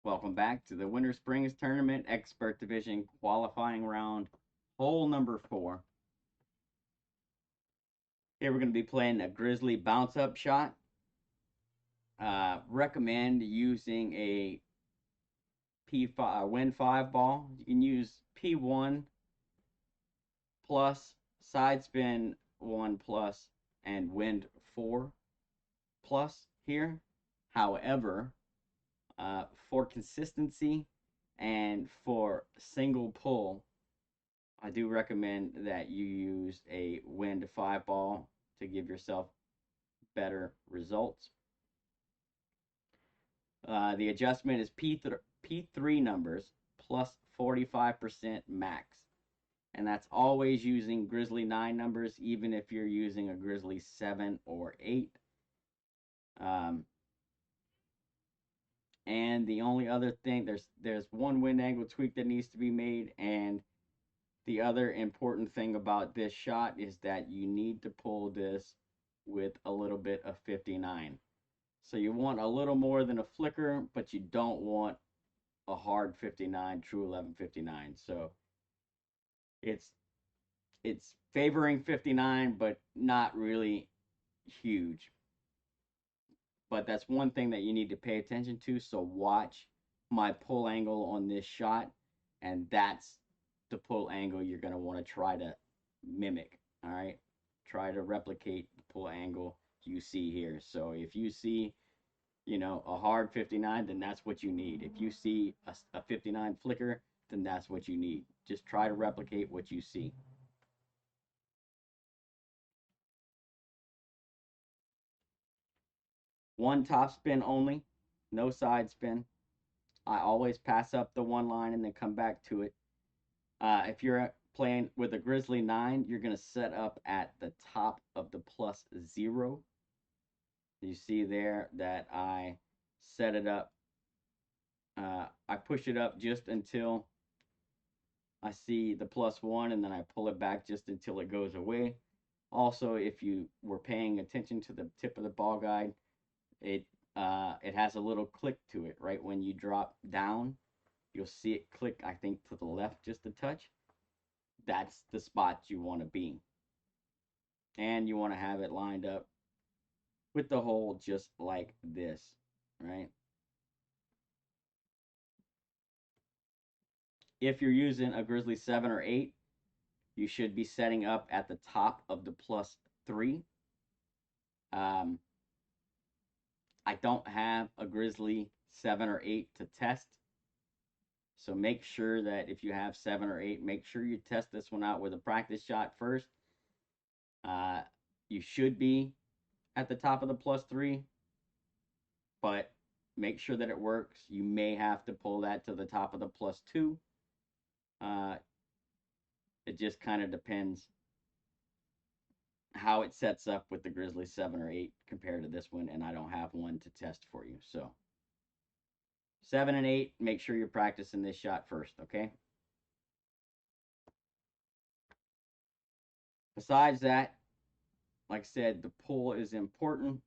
Welcome back to the Winter Springs Tournament Expert Division qualifying round, hole number 4. Here we're going to be playing a Grizzly bounce up shot. Recommend using a P5 Wind 5 ball. You can use P1 plus, side spin 1 plus, and Wind 4 plus here. However, for consistency and for single pull, I do recommend that you use a Wind 5 ball to give yourself better results. The adjustment is P3 numbers plus 45% max. And that's always using Grizzly 9 numbers, even if you're using a Grizzly 7 or 8. And the only other thing, there's one wind angle tweak that needs to be made, and the other important thing about this shot is that you need to pull this with a little bit of 59. So you want a little more than a flicker, but you don't want a hard 59, true 1159. So it's it's favoring 59, but not really huge. But that's one thing that you need to pay attention to. So watch my pull angle on this shot, and that's the pull angle you're going to want to try to mimic. All right, try to replicate the pull angle you see here. So if you see, a hard 59, then that's what you need. If you see a 59 flicker, then that's what you need. Just try to replicate what you see. One top spin only, no side spin. I always pass up the one line and then come back to it. If you're playing with a Grizzly 9, you're going to set up at the top of the +0. You see there that I set it up. I push it up just until I see the +1, and then I pull it back just until it goes away. Also, if you were paying attention to the tip of the ball guide, it has a little click to it. Right when you drop down, you'll see it click, I think, to the left just a touch. That's the spot you want to be. And you want to have it lined up with the hole just like this, right? If you're using a Grizzly 7 or 8, you should be setting up at the top of the +3. Um, I don't have a Grizzly 7 or 8 to test. So make sure that if you have 7 or 8, make sure you test this one out with a practice shot first. Uh, you should be at the top of the +3, but make sure that it works. You may have to pull that to the top of the +2. Uh, it just kind of depends how it sets up with the Grizzly 7 or 8 compared to this one, and I don't have one to test for you. So 7 and 8, make sure you're practicing this shot first, okay? Besides that, like I said, the pull is important.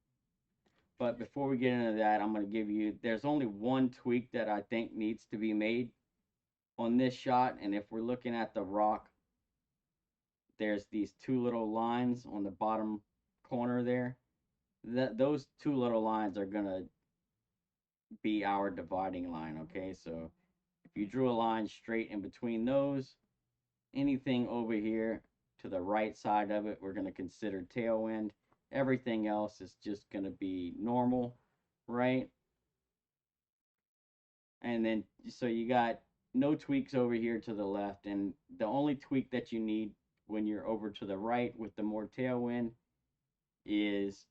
But before we get into that, I'm going to give you, there's only one tweak that I think needs to be made on this shot. And if we're looking at the rock, there's these two little lines on the bottom corner there. Those two little lines are going to be our dividing line, okay? So if you drew a line straight in between those, anything over here to the right side of it, we're going to consider tailwind. Everything else is just going to be normal, right? And then, so you got no tweaks over here to the left. And the only tweak that you need when you're over to the right with the more tailwind is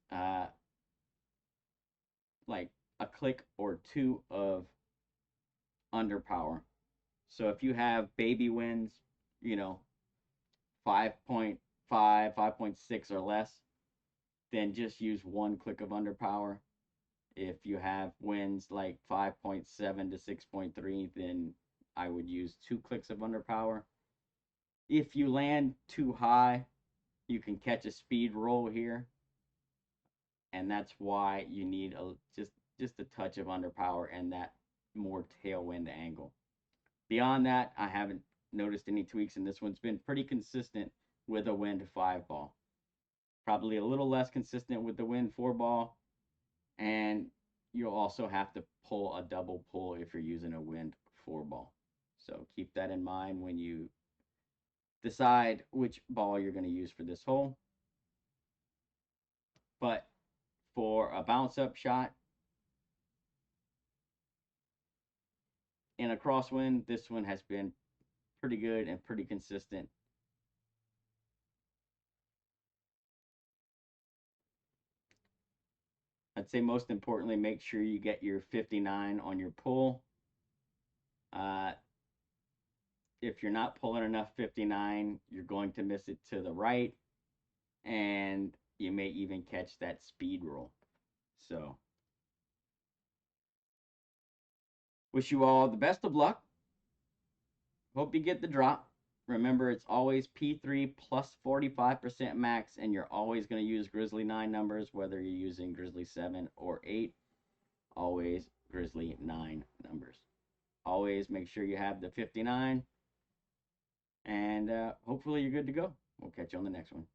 like a click or two of underpower. So if you have baby winds, you know, 5.5, 5.6 or less, then just use one click of underpower. If you have winds like 5.7 to 6.3, then I would use two clicks of underpower. If you land too high, you can catch a speed roll here, and that's why you need just a touch of underpower and that more tailwind angle. Beyond that, I haven't noticed any tweaks, and this one's been pretty consistent with a wind 5 ball. Probably a little less consistent with the wind 4 ball, and you'll also have to pull a double pull if you're using a wind 4 ball. So keep that in mind when you decide which ball you're going to use for this hole. But for a bounce up shot in a crosswind, this one has been pretty good and pretty consistent. I'd say most importantly, make sure you get your 59 on your pull. If you're not pulling enough 59, you're going to miss it to the right, and you may even catch that speed roll. So, wish you all the best of luck. Hope you get the drop. Remember, it's always P3 plus 45% max, and you're always going to use Grizzly 9 numbers, whether you're using Grizzly 7 or 8. Always Grizzly 9 numbers. Always make sure you have the 59, and hopefully you're good to go. We'll catch you on the next one.